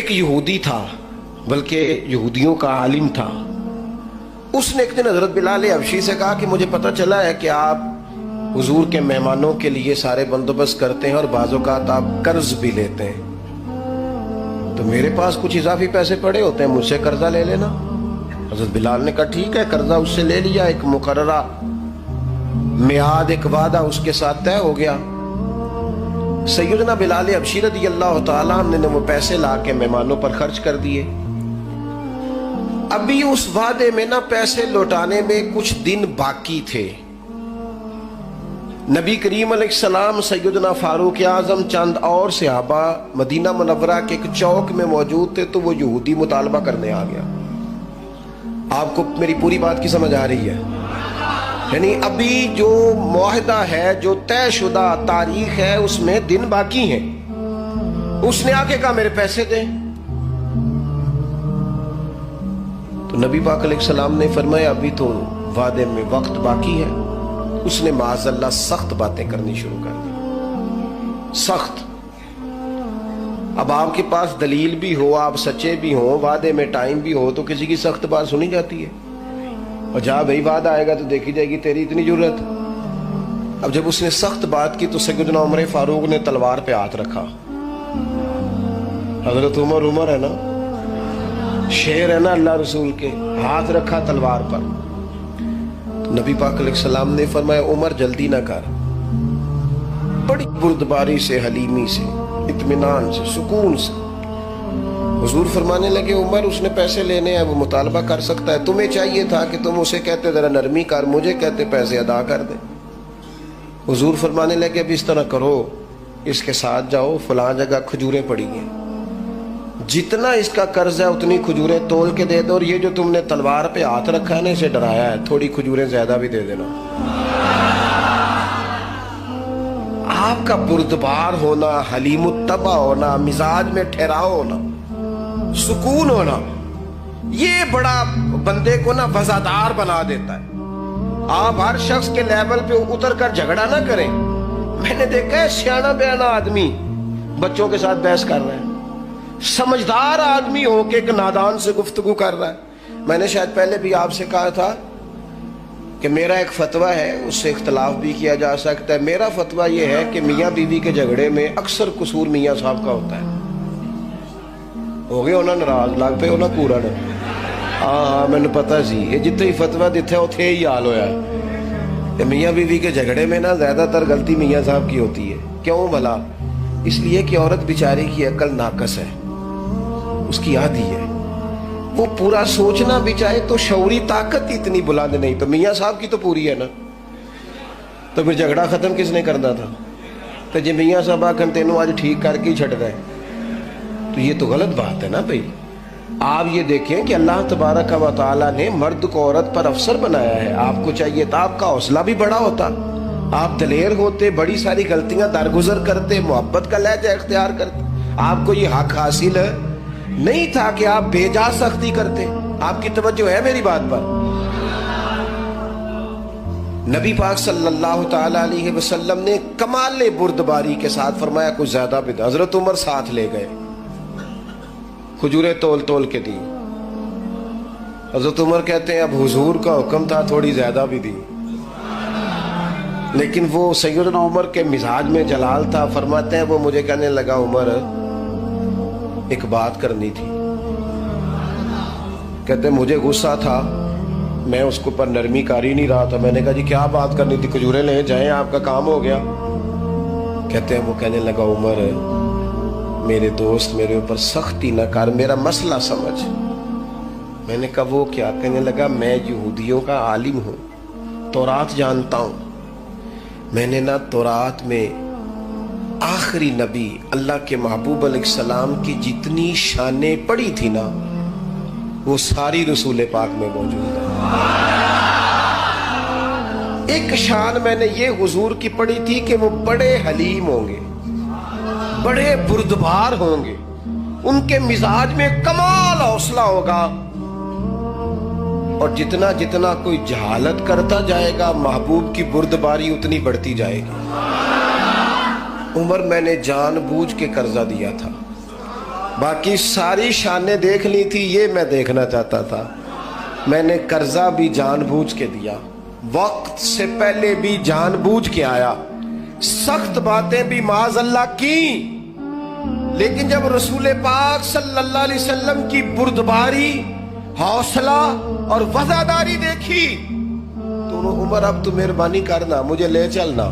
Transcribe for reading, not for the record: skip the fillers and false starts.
ایک یہودی تھا، بلکہ یہودیوں کا عالم تھا. اس نے ایک دن حضرت بلال حبشی سے کہا کہ مجھے پتہ چلا ہے کہ آپ حضور کے مہمانوں کے لیے سارے بندوبست کرتے ہیں اور بعض اوقات آپ قرض بھی لیتے ہیں، تو میرے پاس کچھ اضافی پیسے پڑے ہوتے ہیں، مجھ سے قرضہ لے لینا. حضرت بلال نے کہا ٹھیک ہے، قرضہ اس سے لے لیا. ایک مقررہ میعاد، ایک وعدہ اس کے ساتھ طے ہو گیا. سیدنا بلال حبشی رضی اللہ تعالیٰ عنہ نے وہ پیسے لا کے مہمانوں پر خرچ کر دیے. ابھی اس وعدے میں نا پیسے لوٹانے میں کچھ دن باقی تھے. نبی کریم علیہ السلام، سیدنا فاروق اعظم، چند اور صحابہ مدینہ منورہ کے ایک چوک میں موجود تھے، تو وہ یہودی مطالبہ کرنے آ گیا. آپ کو میری پوری بات کی سمجھ آ رہی ہے؟ یعنی ابھی جو معاہدہ ہے، جو طے شدہ تاریخ ہے، اس میں دن باقی ہیں. اس نے آ کے کہا میرے پیسے دیں. تو نبی پاک علیہ السلام نے فرمایا ابھی تو وعدے میں وقت باقی ہے. اس نے معاذ اللہ سخت باتیں کرنی شروع کر دی، سخت. اب آپ کے پاس دلیل بھی ہو، آپ سچے بھی ہوں، وعدے میں ٹائم بھی ہو، تو کسی کی سخت بات سنی جاتی ہے. اور جہاں بھائی وعدہ آئے گا تو دیکھی جائے گی تیری اتنی ضرورت. اب جب اس نے سخت بات کی تو سیدنا عمر فاروق نے تلوار پہ ہاتھ رکھا. حضرت عمر ہے نا، شیر ہے نا اللہ رسول کے، ہاتھ رکھا تلوار پر. نبی پاک علیہ السلام نے فرمایا عمر جلدی نہ کر. بڑی بردباری سے، حلیمی سے، اطمینان سے، سکون سے حضور فرمانے لگے عمر اس نے پیسے لینے ہیں، وہ مطالبہ کر سکتا ہے، تمہیں چاہیے تھا کہ تم اسے کہتے ذرا نرمی کر، مجھے کہتے پیسے ادا کر دے. حضور فرمانے لگے اب اس طرح کرو، اس کے ساتھ جاؤ، فلاں جگہ کھجوریں پڑی ہیں، جتنا اس کا قرض ہے اتنی کھجوریں تول کے دے دو، اور یہ جو تم نے تلوار پہ ہاتھ رکھا ہے نا، اسے ڈرایا ہے، تھوڑی کھجوریں زیادہ بھی دے دینا. آپ کا بردبار ہونا، حلیم الطبع ہونا، مزاج میں ٹھہراؤ ہونا، سکون ہونا، یہ بڑا بندے کو نا وفادار بنا دیتا ہے. آپ ہر شخص کے لیول پہ اتر کر جھگڑا نہ کریں. میں نے دیکھا ہے سیانا بیانا آدمی بچوں کے ساتھ بحث کر رہے ہیں، سمجھدار آدمی ہو کے ایک نادان سے گفتگو کر رہا ہے. میں نے شاید پہلے بھی آپ سے کہا تھا کہ میرا ایک فتویٰ ہے، اس سے اختلاف بھی کیا جا سکتا ہے. میرا فتویٰ یہ ہے کہ میاں بیوی کے جھگڑے میں اکثر قصور میاں صاحب کا ہوتا ہے. ہو گیا ہونا ناراض، لگ پہ ہونا پورا نا. ہاں میں نے پتا سی یہ جتنے ہی فتویٰ دیتے اتنے ہی حال ہویا ہے کہ میاں بیوی کے جھگڑے میں نا زیادہ تر غلطی میاں صاحب کی ہوتی ہے. کیوں بھلا؟ اس لیے کہ عورت بیچاری کی عقل ناقص ہے، اس کی عادی ہے، وہ پورا سوچنا بھی چاہے تو شعوری طاقت اتنی بلند نہیں. تو میاں صاحب کی تو پوری ہے نا، تو پھر جھگڑا ختم کس نے کرنا تھا؟ تو جی میاں صاحب آخر تینوں آج ٹھیک کر کے ہی چھڑ رہے، تو یہ تو غلط بات ہے نا بھائی. آپ یہ دیکھیں کہ اللہ تبارک و تعالیٰ نے مرد کو عورت پر افسر بنایا ہے. آپ کو چاہیے تھا آپ کا حوصلہ بھی بڑا ہوتا، آپ دلیر ہوتے، بڑی ساری غلطیاں درگزر کرتے، محبت کا لہجہ اختیار کرتے. آپ کو یہ حق حاصل نہیں تھا کہ آپ بے جا سختی کرتے. آپ کی توجہ ہے میری بات پر؟ نبی پاک صلی اللہ تعالی علیہ وسلم نے کمال بردباری کے ساتھ فرمایا کچھ زیادہ بھی. حضرت عمر ساتھ لے گئے، کھجوریں تول تول کے دی. حضرت عمر کہتے ہیں اب حضور کا حکم تھا تھوڑی زیادہ بھی دی، لیکن وہ سیدنا عمر کے مزاج میں جلال تھا. فرماتے ہیں وہ مجھے کہنے لگا عمر ایک بات کرنی تھی. کہتے ہیں مجھے غصہ تھا، میں اس کو پر نرمی کر ہی نہیں رہا تھا. میں نے کہا جی کیا بات کرنی تھی؟ کھجوریں لے جائیں، آپ کا کام ہو گیا. کہتے ہیں وہ کہنے لگا عمر میرے دوست میرے اوپر سختی نہ کر، میرا مسئلہ سمجھ. میں نے کہا وہ کیا؟ کہنے لگا میں یہودیوں کا عالم ہوں، تورات جانتا ہوں. میں نے نا تورات میں آخری نبی اللہ کے محبوب علیہ السلام کی جتنی شانیں پڑھی تھی نا، وہ ساری رسول پاک میں موجود ہے. ایک شان میں نے یہ حضور کی پڑھی تھی کہ وہ بڑے حلیم ہوں گے، بڑے بردبار ہوں گے، ان کے مزاج میں کمال حوصلہ ہوگا، اور جتنا جتنا کوئی جہالت کرتا جائے گا محبوب کی بردباری اتنی بڑھتی جائے گی. عمر میں نے جان بوجھ کے قرضہ دیا تھا، باقی ساری شانیں دیکھ لی تھی، یہ میں دیکھنا چاہتا تھا. میں نے قرضہ بھی جان بوجھ کے دیا، وقت سے پہلے بھی جان بوجھ کے آیا، سخت باتیں بھی معاذ اللہ کی، لیکن جب رسول پاک صلی اللہ علیہ وسلم کی بردباری، حوصلہ اور وفاداری دیکھی تو عمر اب تو مہربانی کرنا، مجھے لے چلنا.